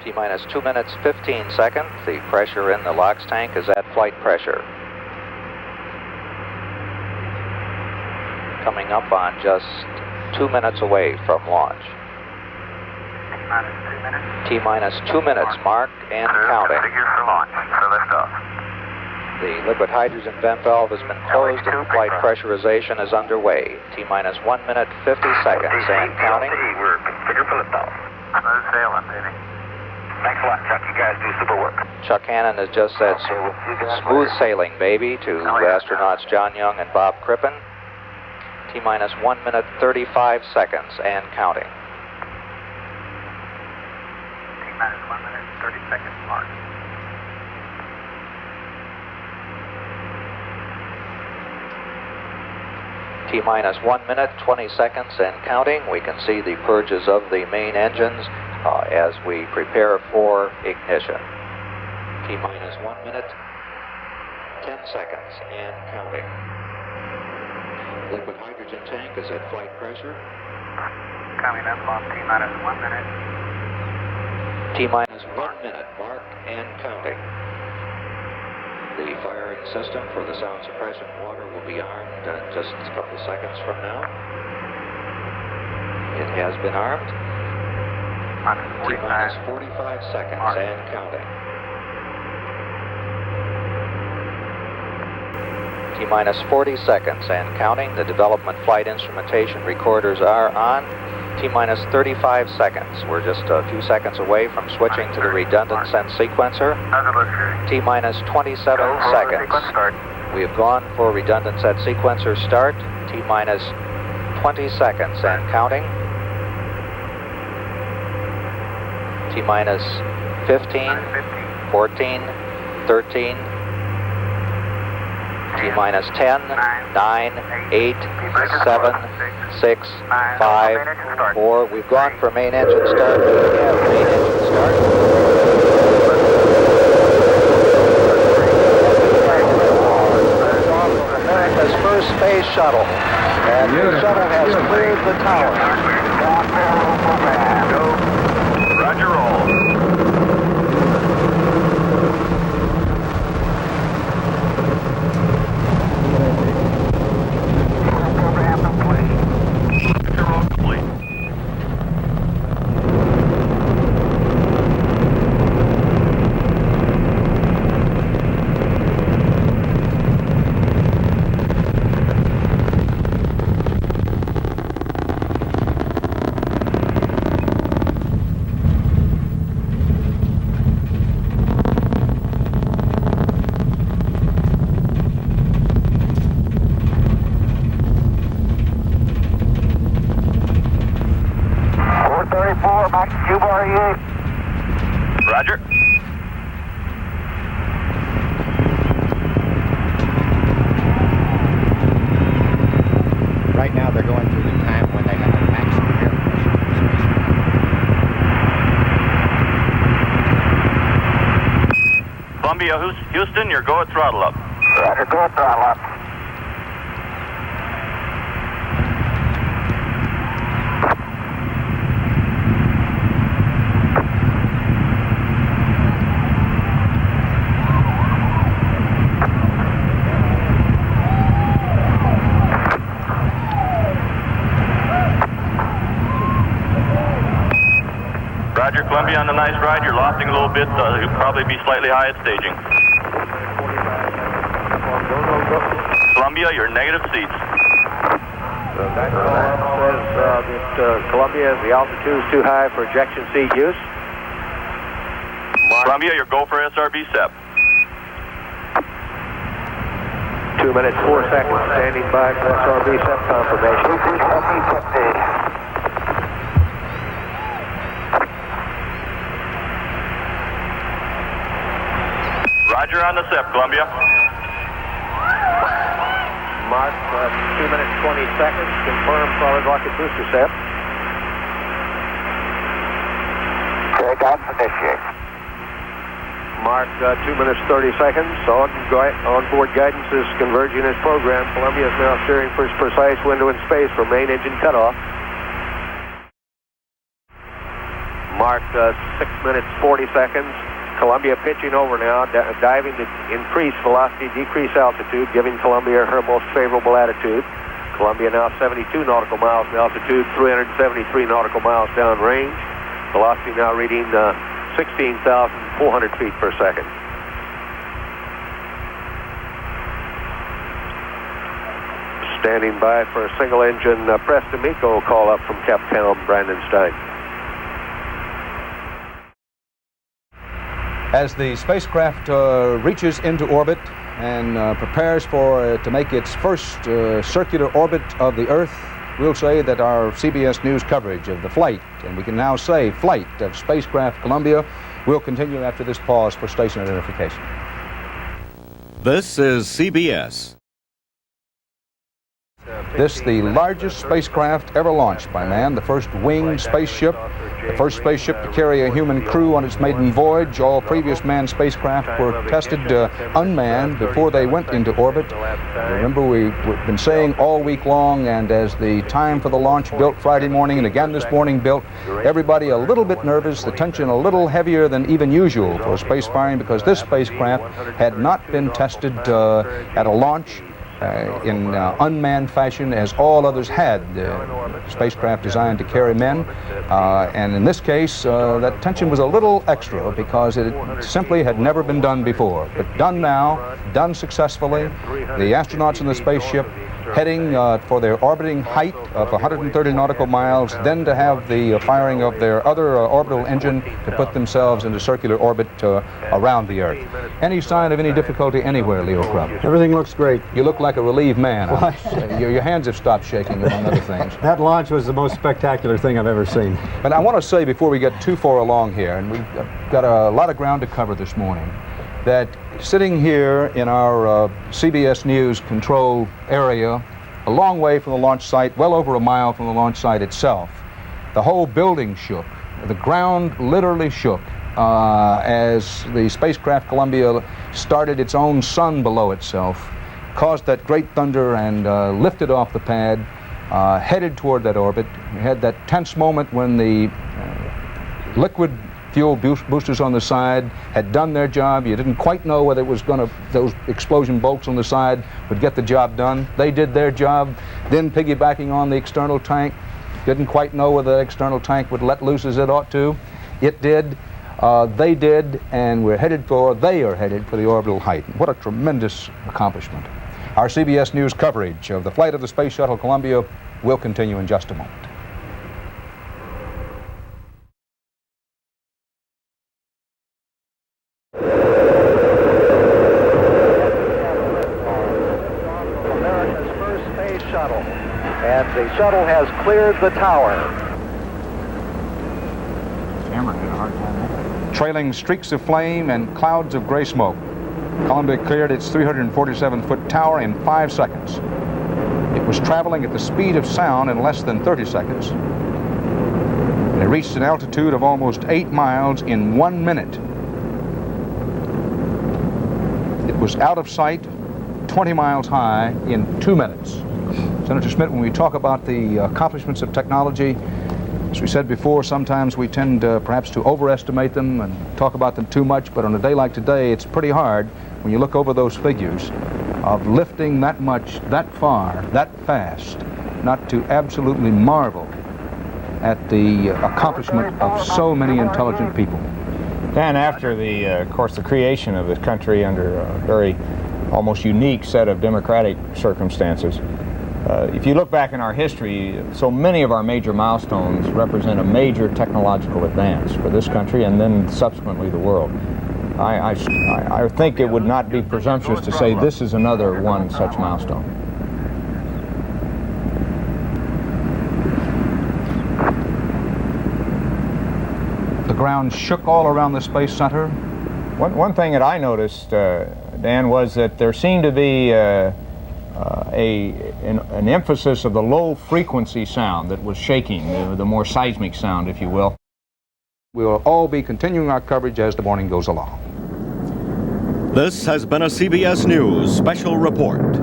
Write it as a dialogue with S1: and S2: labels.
S1: T-minus 2 minutes, 15 seconds. The pressure in the LOX tank is at flight pressure. Coming up on just 2 minutes away from launch. T-minus 2 minutes, mark and counting.
S2: Figures for launch, for liftoff.
S1: The liquid hydrogen vent valve has been closed and flight pressurization is underway. T-minus 1 minute, 50 seconds and counting.
S2: We're figure for liftoff. Smooth sailing, baby. Thanks a lot, Chuck. You guys do super work.
S1: Chuck Hannon has just said smooth sailing, baby, to astronauts John Young and Bob Crippen. T-minus 1 minute, 35 seconds and counting.
S2: T-minus 1 minute, 30 seconds, mark.
S1: T-minus 1 minute, 20 seconds and counting. We can see the purges of the main engines as we prepare for ignition. T-minus 1 minute, 10 seconds and counting. Liquid hydrogen tank is at flight pressure.
S2: Coming up on T-minus 1 minute.
S1: T-minus 1 minute, mark and counting. The firing system for the sound suppression water will be armed just a couple seconds from now. It has been armed. T-minus 45 seconds and counting. T-minus 40 seconds and counting. The development flight instrumentation recorders are on. T-minus 35 seconds. We're just a few seconds away from switching to the redundant sense sequencer. T-minus 27 seconds. We have gone for redundant set sequencer start. T-minus 20 seconds and counting. T-minus 15, 14, 13, T-minus 10, 9, 8, 7, 6, 5, 4. We've gone for main engine start. We have main engine start. America's first space shuttle. And the shuttle has cleared the tower.
S2: Roger, roll. Roger.
S3: Right now they're going through the time when they have a maximum air pressure.
S2: Columbia, Houston, you're go at throttle up. Roger, go at throttle up. Roger, Columbia, on the nice ride. You're lofting a little bit. You'll probably be slightly high at staging. Columbia, you're negative seats.
S4: That says that Columbia, the altitude is too high for ejection seat use.
S2: Columbia, you're go for SRB SEP.
S4: 2 minutes, 4 seconds, standing by for SRB SEP confirmation.
S2: Roger on the SEP, Columbia.
S4: Mark, 2 minutes, 20 seconds, confirm solid rocket booster SEP.
S2: Takeoff initiate.
S4: Mark, 2 minutes, 30 seconds. On-board guidance is converging as programmed. Columbia is now steering for its precise window in space for main engine cutoff. mark 6 minutes 40 seconds. Columbia pitching over now, diving to increase velocity, decrease altitude, giving Columbia her most favorable attitude. Columbia now 72 nautical miles in altitude, 373 nautical miles downrange. Velocity now reading 16,400 feet per second. Standing by for a single-engine Preston Miko call up from Captown Brandon Stein.
S5: As the spacecraft reaches into orbit and prepares to make its first circular orbit of the Earth, we'll say that our CBS News coverage of the flight, and we can now say flight of spacecraft Columbia, will continue after this pause for station identification.
S6: This is CBS.
S5: This, the largest spacecraft ever launched by man, the first winged spaceship, the first spaceship to carry a human crew on its maiden voyage. All previous manned spacecraft were tested unmanned before they went into orbit. Remember, we've been saying all week long, and as the time for the launch built Friday morning and again this morning built, everybody a little bit nervous, the tension a little heavier than even usual for space firing, because this spacecraft had not been tested at a launch in unmanned fashion as all others had. Spacecraft designed to carry men, and in this case that tension was a little extra because it simply had never been done before, but done now, done successfully. The astronauts in the spaceship heading for their orbiting height of 130 nautical miles, then to have the firing of their other orbital engine to put themselves into circular orbit around the Earth. Any sign of any difficulty anywhere, Leo Krupp?
S7: Everything looks great.
S5: You look like a relieved man. Your hands have stopped shaking, among other things.
S7: That launch was the most spectacular thing I've ever seen.
S5: And I want to say before we get too far along here, and we've got a lot of ground to cover this morning, that sitting here in our CBS News control area, a long way from the launch site, well over a mile from the launch site itself, the whole building shook. The ground literally shook as the spacecraft Columbia started its own sun below itself, caused that great thunder, and lifted off the pad, headed toward that orbit. We had that tense moment when the liquid fuel boosters on the side had done their job. You didn't quite know whether it was those explosion bolts on the side would get the job done. They did their job. Then piggybacking on the external tank, didn't quite know whether the external tank would let loose as it ought to. It did. They did, and they are headed for the orbital height. What a tremendous accomplishment. Our CBS News coverage of the flight of the Space Shuttle Columbia will continue in just a moment.
S1: And the shuttle has cleared the tower.
S5: Trailing streaks of flame and clouds of gray smoke, Columbia cleared its 347-foot tower in 5 seconds. It was traveling at the speed of sound in less than 30 seconds. And it reached an altitude of almost 8 miles in 1 minute. It was out of sight, 20 miles high in 2 minutes. Senator Schmidt, when we talk about the accomplishments of technology, as we said before, sometimes we tend perhaps to overestimate them and talk about them too much, but on a day like today, it's pretty hard when you look over those figures of lifting that much, that far, that fast, not to absolutely marvel at the accomplishment of so many intelligent people.
S3: Dan, after of course, the creation of this country under a very almost unique set of democratic circumstances, if you look back in our history, so many of our major milestones represent a major technological advance for this country and then subsequently the world. I think it would not be presumptuous to say this is another one such milestone.
S5: The ground shook all around the Space Center.
S3: One thing that I noticed, Dan, was that there seemed to be an emphasis of the low frequency sound that was shaking, the more seismic sound, if you will.
S5: We will all be continuing our coverage as the morning goes along.
S6: This has been a CBS News special report.